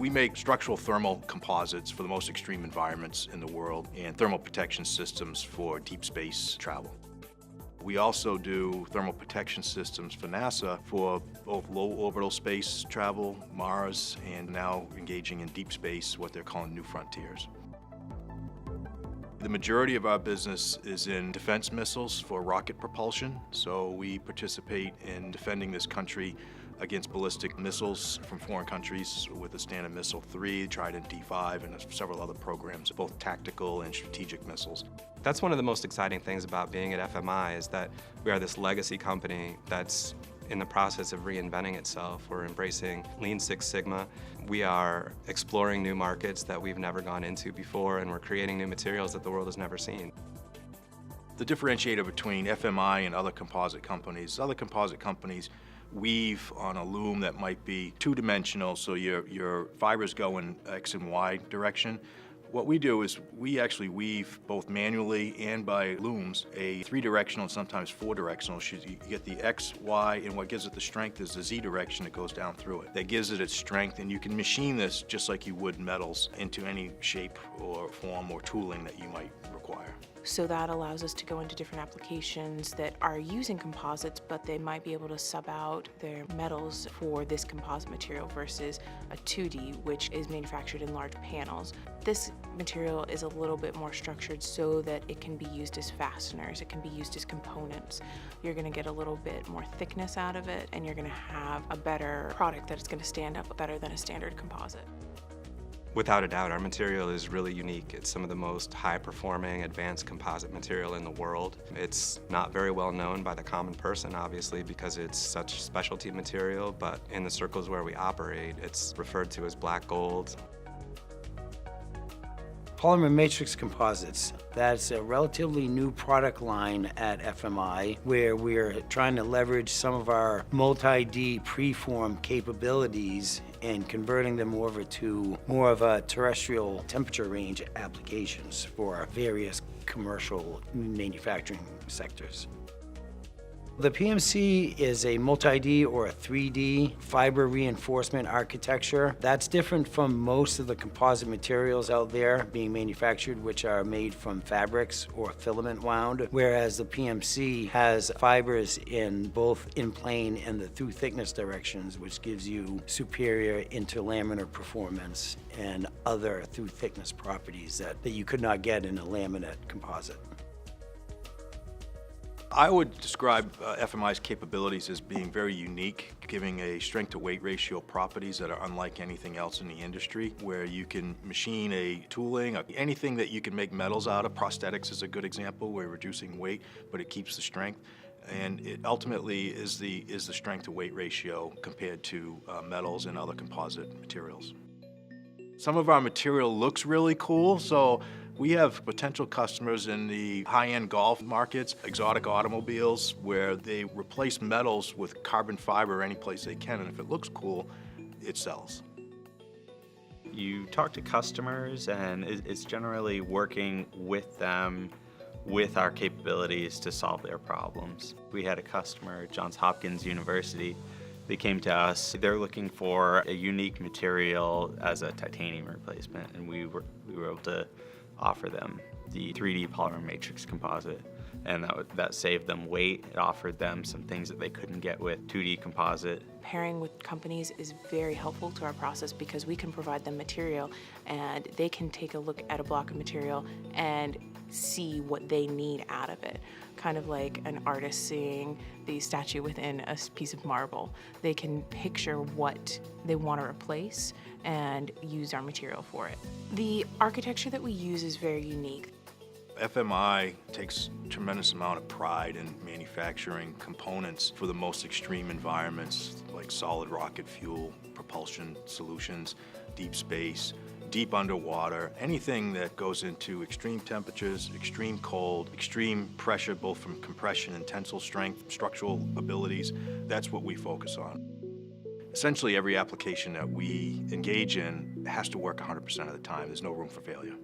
We make structural thermal composites for the most extreme environments in the world and thermal protection systems for deep space travel. We also do thermal protection systems for NASA for both low orbital space travel, Mars, and now engaging in deep space, what they're calling new frontiers. The majority of our business is in defense missiles for rocket propulsion, so we participate in defending this country against ballistic missiles from foreign countries with the Standard Missile 3, Trident D5, and several other programs, both tactical and strategic missiles. That's one of the most exciting things about being at FMI is that we are this legacy company that's in the process of reinventing itself. We're embracing Lean Six Sigma. We are exploring new markets that we've never gone into before, and we're creating new materials that the world has never seen. The differentiator between FMI and other composite companies weave on a loom that might be two-dimensional, so your fibers go in X and Y direction. What we do is we actually weave both manually and by looms a three-directional and sometimes four-directional. You get the X, Y, and what gives it the strength is the Z direction that goes down through it. That gives it its strength, and you can machine this just like you would metals into any shape or form or tooling that you might require. So that allows us to go into different applications that are using composites, but they might be able to sub out their metals for this composite material versus a 2D, which is manufactured in large panels. This material is a little bit more structured so that it can be used as fasteners, it can be used as components. You're gonna get a little bit more thickness out of it, and you're gonna have a better product that's gonna stand up better than a standard composite. Without a doubt, our material is really unique. It's some of the most high-performing, advanced composite material in the world. It's not very well known by the common person, obviously, because it's such specialty material, but in the circles where we operate, it's referred to as black gold. Polymer matrix composites. That's a relatively new product line at FMI where we're trying to leverage some of our multi-D preform capabilities and converting them over to more of a terrestrial temperature range applications for various commercial manufacturing sectors. The PMC is a multi-D or a 3D fiber reinforcement architecture. That's different from most of the composite materials out there being manufactured, which are made from fabrics or filament wound, whereas the PMC has fibers in both in plane and the through thickness directions, which gives you superior interlaminar performance and other through thickness properties that you could not get in a laminate composite. I would describe FMI's capabilities as being very unique, giving a strength to weight ratio properties that are unlike anything else in the industry, where you can machine a tooling, anything that you can make metals out of. Prosthetics is a good example, where reducing weight, but it keeps the strength. And it ultimately is the strength to weight ratio compared to metals and other composite materials. Some of our material looks really cool, so we have potential customers in the high-end golf markets, exotic automobiles, where they replace metals with carbon fiber any place they can, and if it looks cool, it sells. You talk to customers, and it's generally working with them with our capabilities to solve their problems. We had a customer, Johns Hopkins University. They came to us. They're looking for a unique material as a titanium replacement, and we were able to offer them the 3D polymer matrix composite, and that saved them weight. It offered them some things that they couldn't get with 2D composite. Pairing with companies is very helpful to our process because we can provide them material and they can take a look at a block of material and see what they need out of it. Kind of like an artist seeing the statue within a piece of marble. They can picture what they want to replace and use our material for it. The architecture that we use is very unique. FMI takes a tremendous amount of pride in manufacturing components for the most extreme environments like solid rocket fuel, propulsion solutions, deep space, deep underwater, anything that goes into extreme temperatures, extreme cold, extreme pressure, both from compression and tensile strength, structural abilities. That's what we focus on. Essentially, every application that we engage in has to work 100% of the time. There's no room for failure.